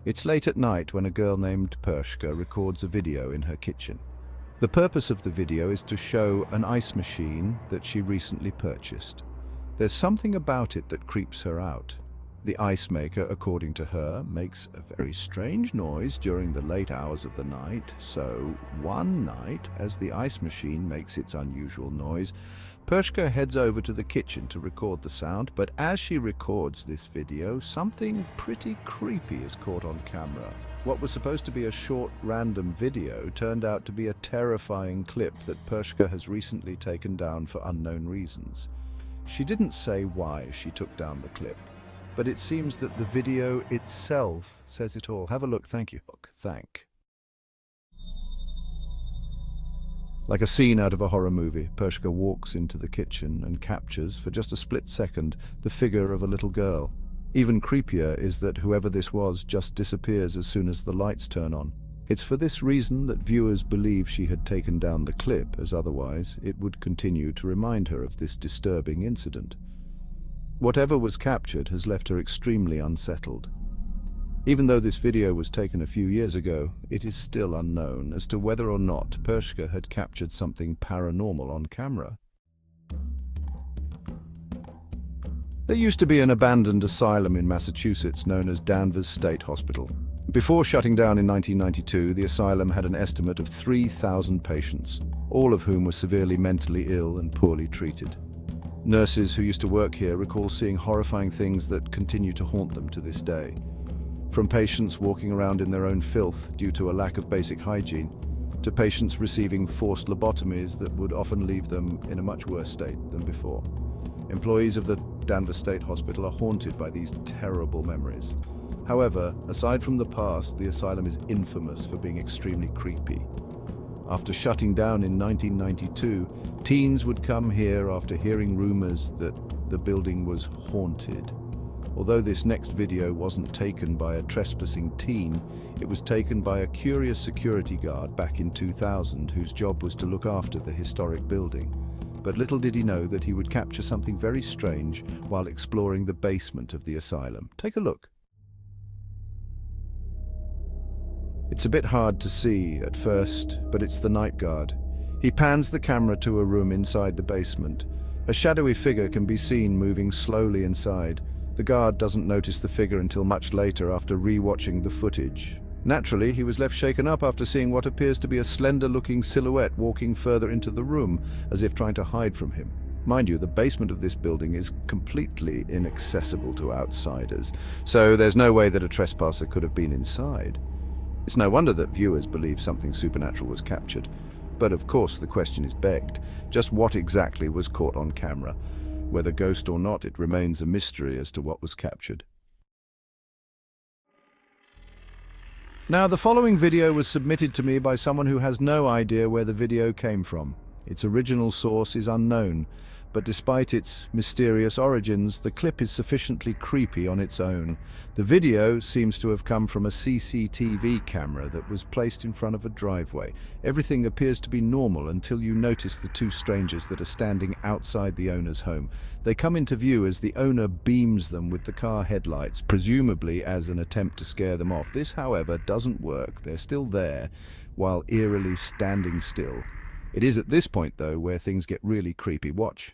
It's late at night when a girl named Pershka records a video in her kitchen. The purpose of the video is to show an ice machine that she recently purchased. There's something about it that creeps her out. The ice maker, according to her, makes a very strange noise during the late hours of the night. So, one night, as the ice machine makes its unusual noise, Pershka heads over to the kitchen to record the sound, but as she records this video, something pretty creepy is caught on camera. What was supposed to be a short, random video turned out to be a terrifying clip that Pershka has recently taken down for unknown reasons. She didn't say why she took down the clip, but it seems that the video itself says it all. Have a look, thank you. Look, thank. Like a scene out of a horror movie, Pershka walks into the kitchen and captures, for just a split second, the figure of a little girl. Even creepier is that whoever this was just disappears as soon as the lights turn on. It's for this reason that viewers believe she had taken down the clip, as otherwise it would continue to remind her of this disturbing incident. Whatever was captured has left her extremely unsettled. Even though this video was taken a few years ago, it is still unknown as to whether or not Pershka had captured something paranormal on camera. There used to be an abandoned asylum in Massachusetts known as Danvers State Hospital. Before shutting down in 1992, the asylum had an estimate of 3,000 patients, all of whom were severely mentally ill and poorly treated. Nurses who used to work here recall seeing horrifying things that continue to haunt them to this day. From patients walking around in their own filth due to a lack of basic hygiene, to patients receiving forced lobotomies that would often leave them in a much worse state than before. Employees of the Danvers State Hospital are haunted by these terrible memories. However, aside from the past, the asylum is infamous for being extremely creepy. After shutting down in 1992, teens would come here after hearing rumors that the building was haunted. Although this next video wasn't taken by a trespassing teen, it was taken by a curious security guard back in 2000 whose job was to look after the historic building. But little did he know that he would capture something very strange while exploring the basement of the asylum. Take a look. It's a bit hard to see at first, but it's the night guard. He pans the camera to a room inside the basement. A shadowy figure can be seen moving slowly inside. The guard doesn't notice the figure until much later after re-watching the footage. Naturally, he was left shaken up after seeing what appears to be a slender-looking silhouette walking further into the room, as if trying to hide from him. Mind you, the basement of this building is completely inaccessible to outsiders, so there's no way that a trespasser could have been inside. It's no wonder that viewers believe something supernatural was captured. But of course the question is begged, just what exactly was caught on camera? Whether ghost or not, it remains a mystery as to what was captured. Now, the following video was submitted to me by someone who has no idea where the video came from. Its original source is unknown, but despite its mysterious origins, the clip is sufficiently creepy on its own. The video seems to have come from a CCTV camera that was placed in front of a driveway. Everything appears to be normal until you notice the two strangers that are standing outside the owner's home. They come into view as the owner beams them with the car headlights, presumably as an attempt to scare them off. This, however, doesn't work. They're still there, while eerily standing still. It is at this point, though, where things get really creepy. Watch.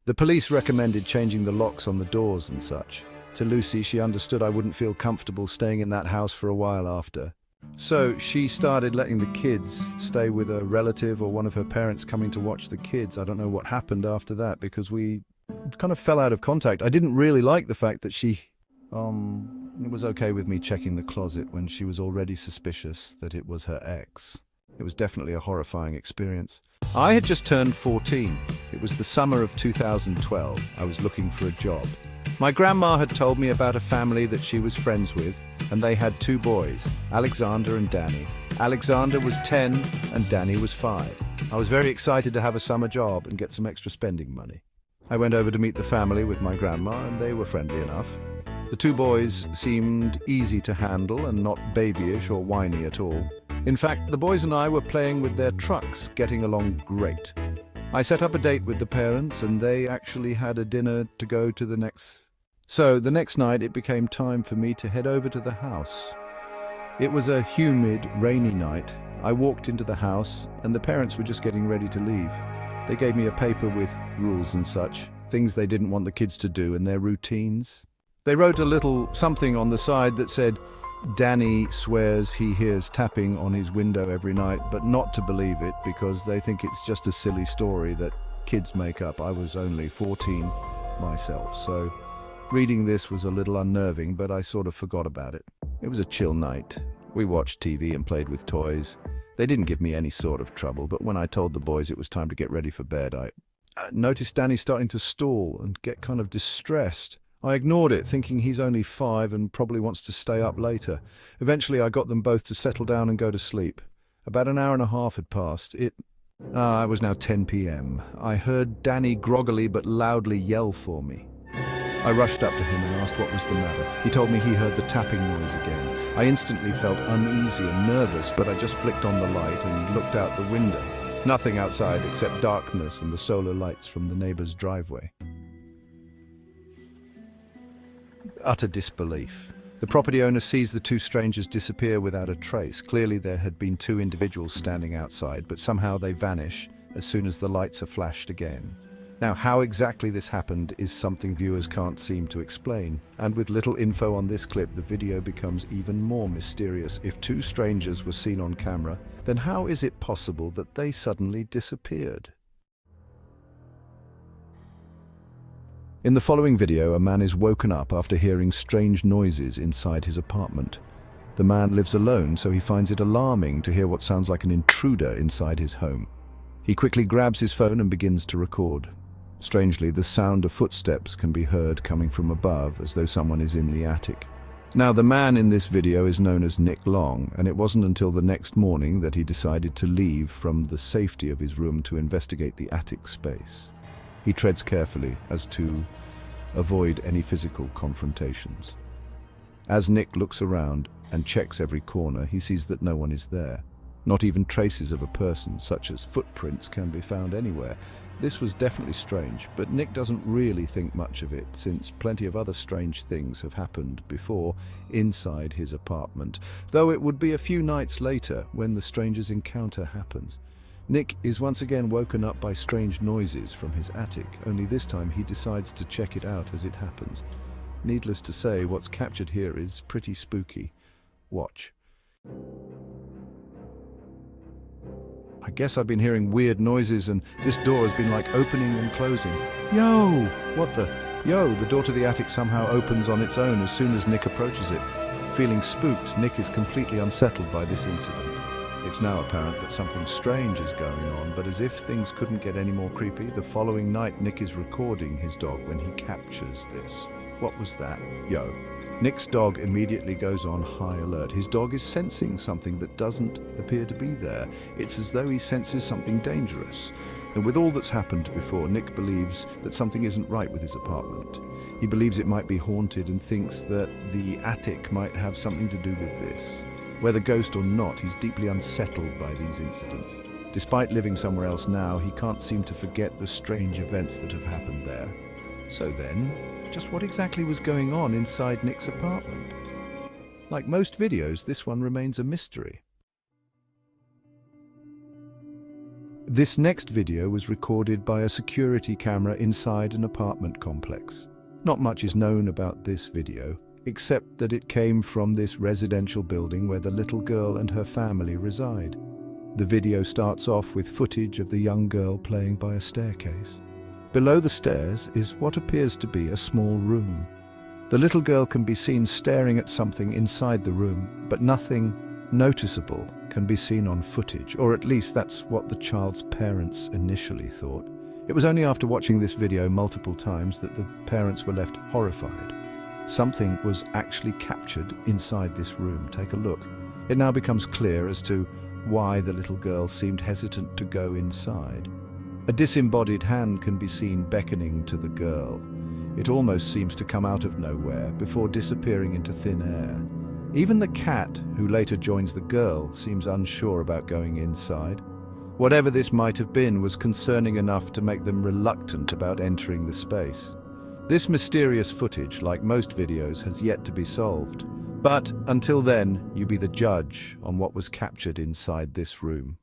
The police recommended changing the locks on the doors and such. To Lucy, she understood I wouldn't feel comfortable staying in that house for a while after. So she started letting the kids stay with a relative or one of her parents coming to watch the kids. I don't know what happened after that because we kind of fell out of contact. I didn't really like the fact that it was okay with me checking the closet when she was already suspicious that it was her ex. It was definitely a horrifying experience. I had just turned 14. It was the summer of 2012. I was looking for a job. My grandma had told me about a family that she was friends with, and they had two boys, Alexander and Danny. Alexander was 10 and Danny was 5. I was very excited to have a summer job and get some extra spending money. I went over to meet the family with my grandma, and they were friendly enough. The two boys seemed easy to handle and not babyish or whiny at all. In fact, the boys and I were playing with their trucks, getting along great. I set up a date with the parents, and they actually had a dinner to go to the next. So the next night it became time for me to head over to the house. It was a humid, rainy night. I walked into the house and the parents were just getting ready to leave. They gave me a paper with rules and such, things they didn't want the kids to do and their routines. They wrote a little something on the side that said, "Danny swears he hears tapping on his window every night, but not to believe it because they think it's just a silly story that kids make up." I was only 14 myself, so reading this was a little unnerving, but I sort of forgot about it. It was a chill night. We watched TV and played with toys. They didn't give me any sort of trouble, but when I told the boys it was time to get ready for bed, I noticed Danny starting to stall and get kind of distressed. I ignored it, thinking he's only 5 and probably wants to stay up later. Eventually, I got them both to settle down and go to sleep. About an hour and a half had passed. It was now 10 p.m. I heard Danny groggily but loudly yell for me. I rushed up to him and asked what was the matter. He told me he heard the tapping noise again. I instantly felt uneasy and nervous, but I just flicked on the light and looked out the window. Nothing outside except darkness and the solar lights from the neighbor's driveway. Utter disbelief. The property owner sees the 2 strangers disappear without a trace. Clearly there had been 2 individuals standing outside, but somehow they vanish as soon as the lights are flashed again. Now, how exactly this happened is something viewers can't seem to explain. And with little info on this clip, the video becomes even more mysterious. If 2 strangers were seen on camera, then how is it possible that they suddenly disappeared? In the following video, a man is woken up after hearing strange noises inside his apartment. The man lives alone, so he finds it alarming to hear what sounds like an intruder inside his home. He quickly grabs his phone and begins to record. Strangely, the sound of footsteps can be heard coming from above, as though someone is in the attic. Now, the man in this video is known as Nick Long, and it wasn't until the next morning that he decided to leave from the safety of his room to investigate the attic space. He treads carefully as to avoid any physical confrontations. As Nick looks around and checks every corner, he sees that no one is there. Not even traces of a person, such as footprints, can be found anywhere. This was definitely strange, but Nick doesn't really think much of it, since plenty of other strange things have happened before inside his apartment, though it would be a few nights later when the stranger's encounter happens. Nick is once again woken up by strange noises from his attic, only this time he decides to check it out as it happens. Needless to say, what's captured here is pretty spooky. Watch. I guess I've been hearing weird noises and this door has been like opening and closing. Yo! The door to the attic somehow opens on its own as soon as Nick approaches it. Feeling spooked, Nick is completely unsettled by this incident. It's now apparent that something strange is going on, but as if things couldn't get any more creepy, the following night Nick is recording his dog when he captures this. What was that? Yo. Nick's dog immediately goes on high alert. His dog is sensing something that doesn't appear to be there. It's as though he senses something dangerous. And with all that's happened before, Nick believes that something isn't right with his apartment. He believes it might be haunted and thinks that the attic might have something to do with this. Whether ghost or not, he's deeply unsettled by these incidents. Despite living somewhere else now, he can't seem to forget the strange events that have happened there. So then, just what exactly was going on inside Nick's apartment? Like most videos, this one remains a mystery. This next video was recorded by a security camera inside an apartment complex. Not much is known about this video, except that it came from this residential building where the little girl and her family reside. The video starts off with footage of the young girl playing by a staircase. Below the stairs is what appears to be a small room. The little girl can be seen staring at something inside the room, but nothing noticeable can be seen on footage, or at least that's what the child's parents initially thought. It was only after watching this video multiple times that the parents were left horrified. Something was actually captured inside this room. Take a look. It now becomes clear as to why the little girl seemed hesitant to go inside. A disembodied hand can be seen beckoning to the girl. It almost seems to come out of nowhere before disappearing into thin air. Even the cat, who later joins the girl, seems unsure about going inside. Whatever this might have been was concerning enough to make them reluctant about entering the space. This mysterious footage, like most videos, has yet to be solved. But until then, you be the judge on what was captured inside this room.